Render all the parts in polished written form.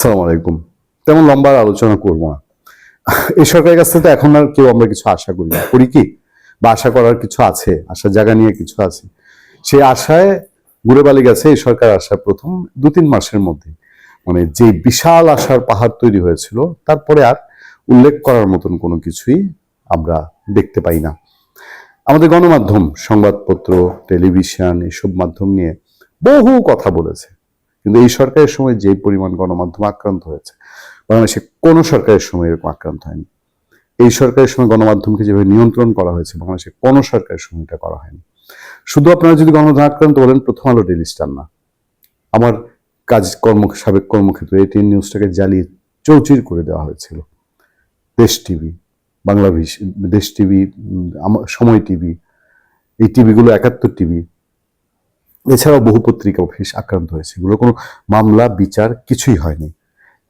আসসালামু আলাইকুম। তেমন লম্বা আলোচনা করবো না। এই সরকারের কাছ থেকে তো এখন আর কেউ আমরা কিছু আশা করি না, করি কি? বা আশা করার কিছু আছে, আশার জায়গা নিয়ে কিছু আছে। সেই আশায় ঘুরে বালি গেছে এই সরকার আসার প্রথম ২-৩ মাসের মধ্যে। মানে যে বিশাল আশার পাহাড় তৈরি হয়েছিল, তারপরে আর উল্লেখ করার মতন কোনো কিছুই আমরা দেখতে পাই না। আমাদের গণমাধ্যম, সংবাদপত্র, টেলিভিশন এসব মাধ্যম নিয়ে বহু কথা বলেছে, কিন্তু এই সরকারের সময় যে পরিমাণ গণমাধ্যম আক্রান্ত হয়েছে, বাংলাদেশে কোনো সরকারের সময় এরকম আক্রান্ত হয়নি। এই সরকারের সময় গণমাধ্যমকে যেভাবে নিয়ন্ত্রণ করা হয়েছে, বাংলাদেশে কোনো সরকারের সময় এটা করা হয়নি। শুধু আপনারা যদি গণমাধ্যম আক্রান্ত বলেন, প্রথম আলো, ডেইলি স্টার না, আমার সাবেক কর্মক্ষেত্রে এটিএন নিউজটাকে জ্বালিয়ে চৌচির করে দেওয়া হয়েছিল। দেশ টিভি, বাংলা দেশ টিভি, সময় টিভি, এই টিভিগুলো ৭১ টিভি, এছাড়াও বহু পত্রিকা অফিস আক্রান্ত হয়েছে। এগুলো কোনো মামলা বিচার কিছুই হয়নি।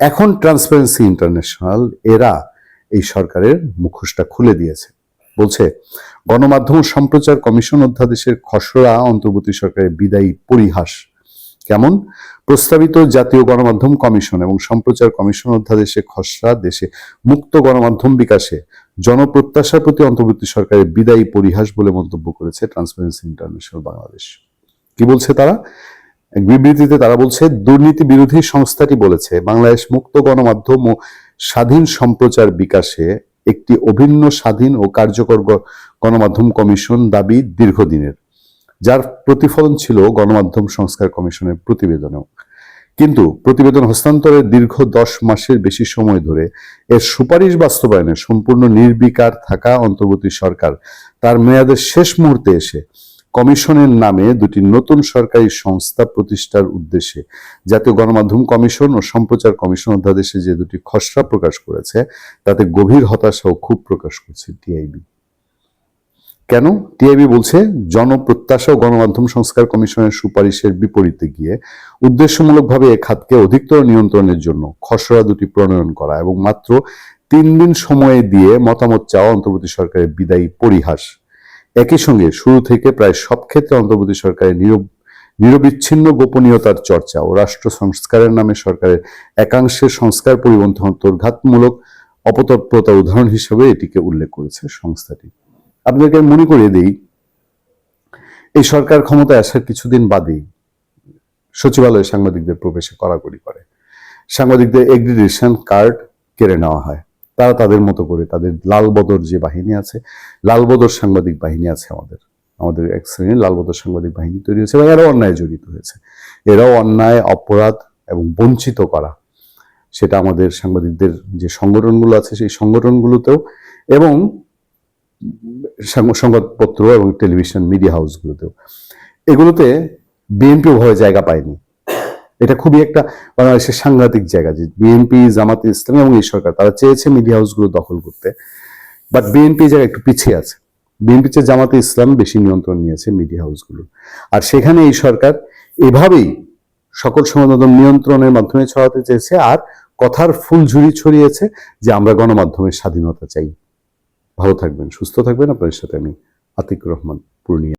এখন ট্রান্সপারেন্সি ইন্টারন্যাশনাল এরা এই সরকারের মুখোশটা খুলে দিয়েছে। বলছে গণমাধ্যম সম্প্রচার কমিশন অধ্যাদেশের খসড়া অন্তর্বর্তী সরকারের বিদায়ী পরিহাস। কেমন? প্রস্তাবিত জাতীয় গণমাধ্যম কমিশন এবং সম্প্রচার কমিশন অধ্যাদেশের খসড়া দেশে মুক্ত গণমাধ্যম বিকাশে জনপ্রত্যাশার প্রতি অন্তর্বর্তী সরকারের বিদায়ী পরিহাস বলে মন্তব্য করেছে ট্রান্সপারেন্সি ইন্টারন্যাশনাল বাংলাদেশ। কি বলছে তারা? এক বিবৃতিতে তারা বলছে, দুর্নীতি বিরোধী সংস্থাটি বলেছে বাংলাদেশ মুক্ত গণমাধ্যম ও স্বাধীন সম্প্রচার বিকাশে একটি অভিন্ন স্বাধীন ও কার্যকর গণমাধ্যম কমিশন দাবি দীর্ঘদিনের, যার প্রতিফলন ছিল গণমাধ্যম সংস্কার কমিশনের প্রতিবেদনেও। কিন্তু প্রতিবেদন হস্তান্তরের দীর্ঘ ১০ মাসের বেশি সময় ধরে এর সুপারিশ বাস্তবায়নে সম্পূর্ণ নির্বিকার থাকা অন্তর্বর্তী সরকার তার মেয়াদের শেষ মুহূর্তে এসে কমিশনের নামে দুটি নতুন সরকারি সংস্থা প্রতিষ্ঠার উদ্দেশ্যে জাতীয় গণমাধ্যম কমিশন ও সম্প্রচার কমিশন অধ্যাদেশে যে দুটি খসড়া প্রকাশ করেছে, তাতে গভীর হতাশা ও ক্ষোভ প্রকাশ করছে টিআইবি। কেন? টিআইবি বলছে, জনপ্রত্যাশা ও গণমাধ্যম সংস্কার কমিশনের সুপারিশের বিপরীতে গিয়ে উদ্দেশ্যমূলকভাবে এ খাতকে অধিকতর নিয়ন্ত্রণের জন্য খসড়া দুটি প্রণয়ন করা এবং মাত্র ৩ দিন সময় দিয়ে মতামত চাওয়া অন্তর্বর্তী সরকারের বিদায়ী পরিহাস। একই সঙ্গে শুরু থেকে প্রায় সব ক্ষেত্রে অন্তর্বর্তী সরকারের নিরবিচ্ছিন্ন গোপনীয়তার চর্চা ও রাষ্ট্র সংস্কারের নামে সরকারের একাংশের সংস্কার পরিপন্থী অন্তর্ঘাতমূলক অপতৎপরতার উদাহরণ হিসেবে এটিকে উল্লেখ করেছে সংস্থাটি। আপনাদেরকে মনে করিয়ে দিই, এই সরকার ক্ষমতায় আসার কিছুদিন বাদেই সচিবালয়ে সাংবাদিকদের প্রবেশে কড়াকড়ি করে। সাংবাদিকদের এগ্রিডেশন কার্ড কেড়ে নেওয়া হয়। তারা তাদের মতো করে তাদের লালবদর যে বাহিনী আছে, লালবদর সাংবাদিক বাহিনী আছে, আমাদের এক শ্রেণীর লালবদর সাংবাদিক বাহিনী তৈরি হয়েছে এবং এরাও অন্যায় জড়িত হয়েছে। এরাও অন্যায়, অপরাধ এবং বঞ্চিত করা, সেটা আমাদের সাংবাদিকদের যে সংগঠনগুলো আছে সেই সংগঠনগুলোতেও এবং সংবাদপত্র এবং টেলিভিশন মিডিয়া হাউসগুলোতেও, এগুলোতে বিএনপি ওভাবে জায়গা পায়নি। এটা খুবই একটা বাংলাদেশের সাংঘাতিক জায়গা যে বিএনপি, জামাতে ইসলামী এবং এই সরকার তারা চেয়েছে মিডিয়া হাউসগুলো দখল করতে, বাট বিএনপি জায়গা একটু পিছিয়ে আছে। বিএনপি চেয়ে জামাতে ইসলাম বেশি নিয়ন্ত্রণ নিয়েছে মিডিয়া হাউসগুলো। আর সেখানে এই সরকার এভাবেই সকল সংবাদ নিয়ন্ত্রণের মাধ্যমে ছড়াতে চেয়েছে আর কথার ফুলঝুরি ছড়িয়েছে যে আমরা গণমাধ্যমের স্বাধীনতা চাই। ভালো থাকবেন, সুস্থ থাকবেন। আপনাদের সাথে আমি আতিকুর রহমান, পূর্ণিয়া।